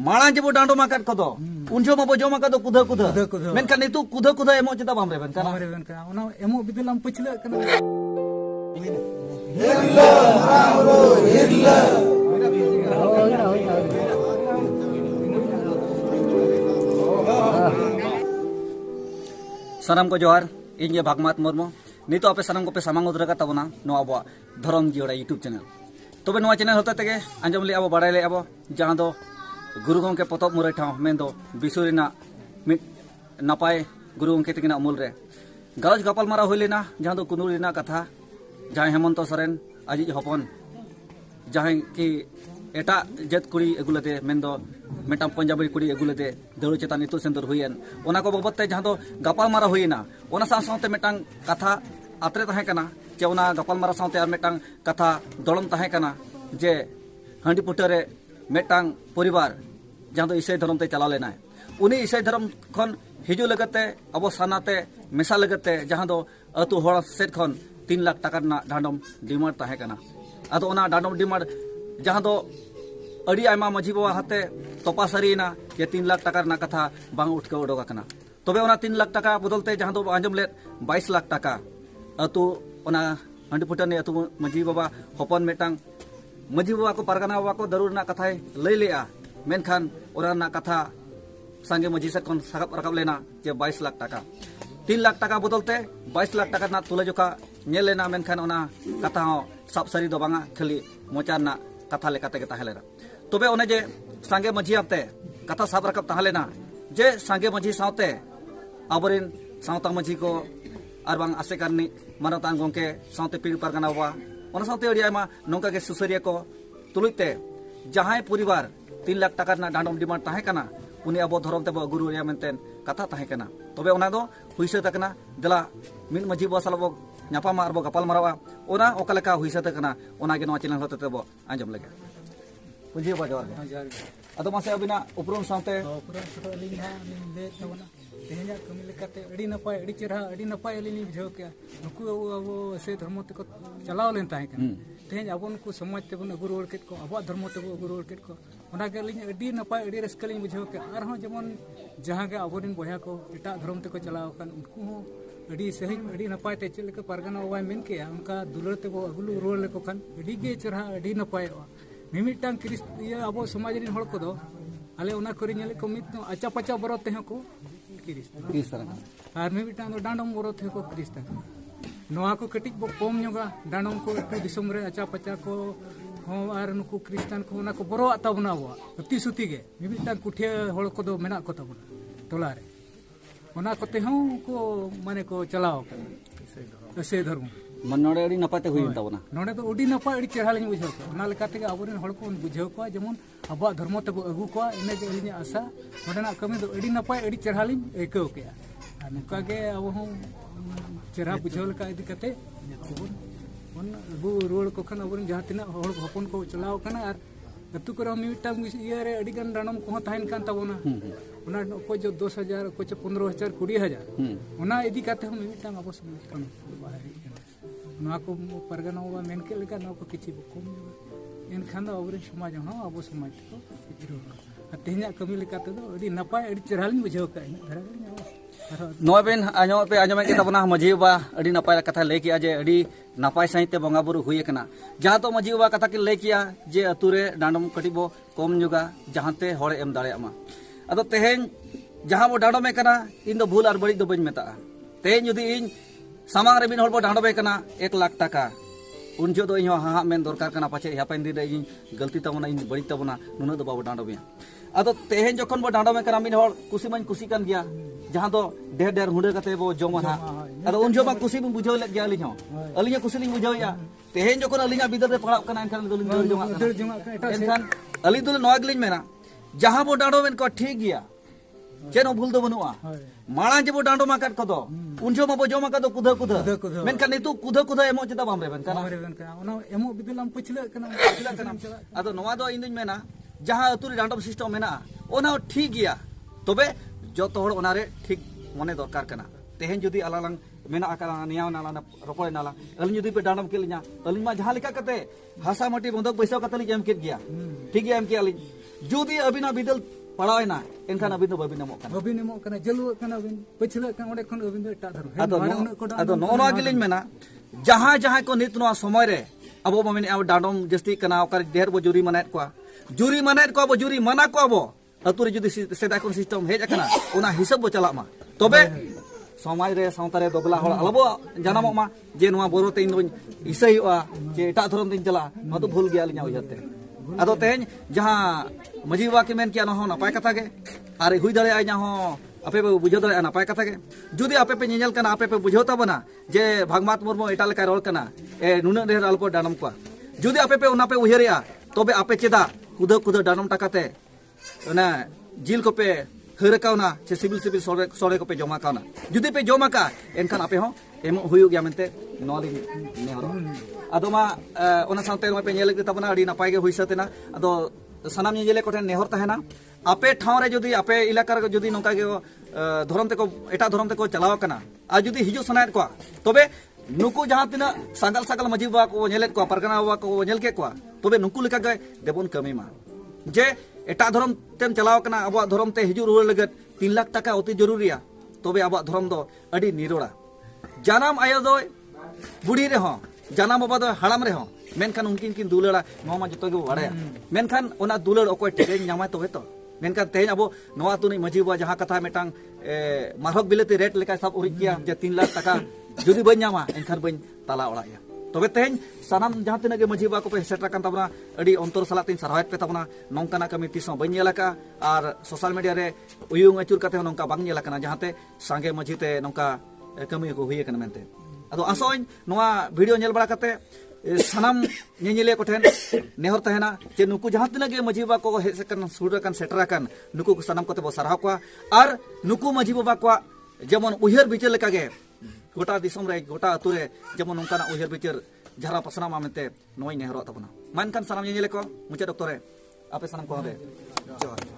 माड़ा जब डांडो माकट को उन जो मबो जो माका दो कुधा कुधा मेनखान नितु कुधा कुधा एमो चिता बाम रेबन काना रेबन का ओना एमो बिदलाम पछले कना सनम को जोहार इन ये भागमात मुर्मू नितो आपे सनम को पे सामांग उदरका तबना नो अब धरम जियोड़ा यूट्यूब चैनल तबे नो चैनल होते तेगे आंजम ले अब बाड़ाय ले अब जहां दो गुरु गंके पतब मुरे ठाव मेन दो बिसुरिना मिट नपाय गुरु गंके तकिना अमूल रे गलज गपाल मारा होय लेना जहां दो कुनुरिना कथा जहां हेमंत सोरेन आजी हपन जहां की एटा जत कुड़ी एगुलते मेन दो मेटा पंजाबी कुड़ी एगुलते दौड़ चेतान इतु सेंदर हुयन ओना को बाबते जहां दो गपाल मारा होयना ओना साथे मेटांग कथा आत्रे तहे कना जे ओना गपाल मारा साथे आर मेटांग कथा दलम तहे कना जे हांडी पुटरे मेटांग परिवार जहां दो ईसाई धर्म ते चला लेना उनी ईसाई धर्म खन हिजु लगते अब सानाते मेसा लगते जहां दो अतु होड़ सेट खन 3 लाख टाका ना डांडम डिमांड तहे कना आदो ओना डांडम डिमांड जहां दो अड़ी आयमा मजी बाबा हाते तोपासारीना जे 3 लाख टाका ना कथा बांग उठके उडोगा कना तबे ओना 3 लाख टाका बदलते जहां दो आंजम ले 22 लाख टाका अतु ओना हांडी पुटने अतु मजी बाबा हपन मेटांग मजी बाबा को पारगाना बाबा को दरुर ना कथा लई लेआ मेनखान ओरा ना कथा संगे मजी से कोन सागप रकब लेना जे 22 लाख टाका 3 लाख टाका बदलते 22 लाख टाका ना तुला जोखा नेल लेना मेनखान ओना कथा हो सब सारी दो बांगा खाली मोचा ना कथा लेकाते के ताहेलेना तबे ओने जे संगे मजी आपते कथा साब रकब ताहेलेना जे संगे मजी सावते आबरिन सावता मजी को आर बांग आसेकारनी मानतान गंके सावते पीर पारगाना बाबा ओना सावते अड़ी आयमा नोंका के सुसरिया को तुलुते जहां परिवार 3 लाख टाका ना डांडम डिमांड ताहे कना उनी अब धरम ते गुरु रिया मेनतेन कथा ताहे कना तबे ओना दो हुइसे तकना दला मिन मजी बो सालबो न्यापामा आरबो गपाल मारावा ओना ओकालेका हुइसे तकना ओना गे नो चैनल होते तेबो आंजम लगे पुंजी बाजार अदो मासे अबिना उपरुम सावते उपरुम छोटो लिंग हा ले तवना तेहजा कमी लेकाते अड़ी नपाय अड़ी चेहरा अड़ी नपाय लिनी बुझाव के नुकु अब से धर्म ते को चलाव लेन ताहे कना तेहज अबन को समाज ते बन गुरु केत को अब धर्म ते गुरु केत को ओना के लिनी अड़ी नपाय अड़ी रस्क लिनी बुझाव के आर हो जेमन जहां के अबरिन बया को एटा धर्म ते को चलाव कन उनको अड़ी सही अड़ी नपाय ते चल के पारगाना वाय मेन के उनका दुलर ते बो अगुलु रोल ले को कन अड़ी गे चेहरा अड़ी नपाय मिमिटांग क्रिस्त ये अब समाज रिन हड़ को दो आले ओना करी नेले को मित आचा पचा बरत ते को क्रिस्त आर मिमिटांग डांडम बरत ते को क्रिस्त नोआ को कटिक बो कम नोगा डांडम को एक दिसम रे आचा पचा को हो आर नुकु क्रिस्तान को ओना को बरो आता बनावा अति सुती गे मिमिटांग कुठिया हड़ को दो मेना को तबना टोला रे ओना कोते हो को माने को चलाओ से धर्म मन नोडे अड़ी नपाते हुई तबना नोडे तो अड़ी नपा अड़ी चेहरा लिन बुझाव को ओना लेकाते गे अबरिन हड़ को बुझाव को जेमन अब धर्म ते अगु को इने जे लिन आशा नोडेना कमी दो अड़ी नपा अड़ी चेहरा लिन एकव के नुका गे अब हो चेहरा बुझाव लेका इदी कते ओन अगु रोड को खन अबरिन जहां तिना हड़ हपन को चलाव कना आर अतु को मिटा ये रे अड़ी गन डाणम को ताहन कान तबना ओना को जो 10000 को 15000 20000 ओना इदी कते हम मिटा अब समाज कन ना को परगना हुआ मेन के लेका ना को किछि कम एन खान दो अबरे समाज हो अब समाज को तेहना कमी लेका तो अडी नपाय अडी चेहरालिन बुझाव का धरा नोबेन आño पे आño के तबना मजी बा अडी नपाय कथा ले किया जे अडी नपाय सहित बंगा बुरु हुई कना जहां तो मजी बा कथा के ले किया जे अतुरे डांडम कटिबो कम जुगा जहांते हड़ एम दाड़े मा अदो तेहेन जहां बो डांडम में कना इन दो भूल आर बड़ी दो बज मेता तेहेन जदी इन सामांग रे बिन हड़ बो डांडम में कना 1 लाख टाका उन जो दो इन हा मेन दरकार कना पाचे हापेन दिन रे इन गलती तबना इन बड़ी तबना नुना दो बाबो डांडम में अदो तेहेन जखन बो डांडम में कना मिन हड़ कुसी मन कुसी कान गया जहां दो ढेर ढेर हुंडे कते बो जमा हा अदो उन जो बा कुसी बन बुझाव ले गया अलिन हो अलिया कुसी लिन बुझाव या तेहेन जखन अलिया बिदर रे पड़ाव कना एनखान दो लिन जमा एनखान अलिन दो नवा गलिन मेना जहां बो डांडम में को ठीक गया चेनो भूल दो बनुआ माड़ा जे बो डांडो माकट को दो उन जो मबो जो माका दो कुधा कुधा मेनखान नितु कुधा कुधा एमो चिता बाम रेबन काना ओना एमो बिदलाम पछले कना अदो नवा दो इन दिन मेना जहां अतुरी डांडम सिस्टम मेना ओना ठीक गया तबे जो तो हड़ ओना रे ठीक मने दरकार कना तेहेन जदी अलालांग मेना आका निया नाला रोपड़ नाला अलिन जदी पे डांडम केलिना अलिन मा जहां लेका कते हासा माटी बंदक पैसा कते लिन एम केत गया ठीक गया एम के अलिन जुदी अबिना बिदल पड़ावना एनखान अबिन बाबिन नामो कना बाबिन एमो कना जलुआ कना बिन पछला कन ओडे खन अबिन दो एटा धर्म अदो नोना गिलिन मेना जहां जहां को नित नोआ समय रे अब मामिन अब डाडम जस्ती कना ओकर देर बो जुरी मनात को अब जुरी मना को अब अतुरे जुदी सेदा कोन सिस्टम हेज कना ओना हिसाब बो चला मा तबे समाज रे सावता रे दोगला हळ अलबो जनामो मा जे नोआ बोरोते इन इसाई हुआ जे एटा धर्म दिन चला मा तो भूल गया लिया उयते अदो तेज जहां मजी बाबा के मेन किया न हो नपाय कथा के आरे हुई दरे आ जहां आपे पे बुझो दरे नपाय कथा के जुदी आपे पे नेजल कना आपे पे बुझो तबना जे भागमात मुर्मो एटा लेका रोल कना ए नुना रे अल्पो डानम को जुदी आपे पे ओना पे उहेरिया तबे आपे चेदा कुद कुद डानम टाकाते ओना जिल को पे हरकावना से सिविल सोरे को पे जमा कावना जुदी पे जमा का एनखान आपे हो एम हुयो गया मेनते नोली नेहरो अदोमा ओना सानते पे नेल के तबना अडी नपाय के हुइसतेना अदो सनाम नेजेले कोठे नेहर तहना आपे ठाव रे जुदी आपे इलाका रे जुदी नोका के धर्म ते को एटा धर्म ते को चलाव कना आ जुदी हिजु सनायत को तबे नुकु जहां तिना सांगल सांगल मजी बाबा को नेलेत को परगना बाबा को नेल के को तबे नुकु लेका गए देबोन कमी मा जे एटा धर्म तेम चलाव कना अब धर्म ते हिजु रुल लगत 3 लाख टाका अति जरूरिया तबे अब धर्म दो अडी निरोड़ा जानम आयो दो बुढ़ी रे हो जानम बाबा दो हड़ाम रे हो मेनखान उनकिन किन दुलड़ा नोमा जतो के बाड़ाया मेनखान ओना दुलड़ ओकोय टेके ᱧᱟᱢᱟ तबे तो मेनखान तेज अब नोआ तुनी मजी बाबा जहां कथा मेटांग मारहक बिलेती रेट लेका सब उरिक किया जे 3 लाख टाका जुदी बन ᱧᱟᱢᱟ एनखान बन ताला ओड़ाया तबे तेज सानाम जहां तिना के मजी बाबा को पे सेटर कान तबना अडी अंतर सला तीन सरहायत पे तबना नोंकाना कमी तिसो बन नेलाका आर सोशल मीडिया रे उयुंग अचुर काते नोंका बांग नेलाकना जहांते सांगे मजी ते नोंका कमी को हुई कना मेनते अदो आसोñ नोआ वीडियो नेल बड़ा काते सानाम नेनेले कोठेन नेहर तहना जे नुकु जहां तिना के मजी बाबा को हे सकन सुर कान सेटर कान नुकु को सानाम कोते बो सरहा को आर नुकु मजी बाबा को जेमन उहर बिचर लेका गे गोटा दिसम रे गोटा अतुरे जेमन नोंकाना उहर बिचर जरा पसना मामते नोय नेहरो तबना मानकान सानाम नेनेले को मुचे डॉक्टर आपे सानाम को हबे जय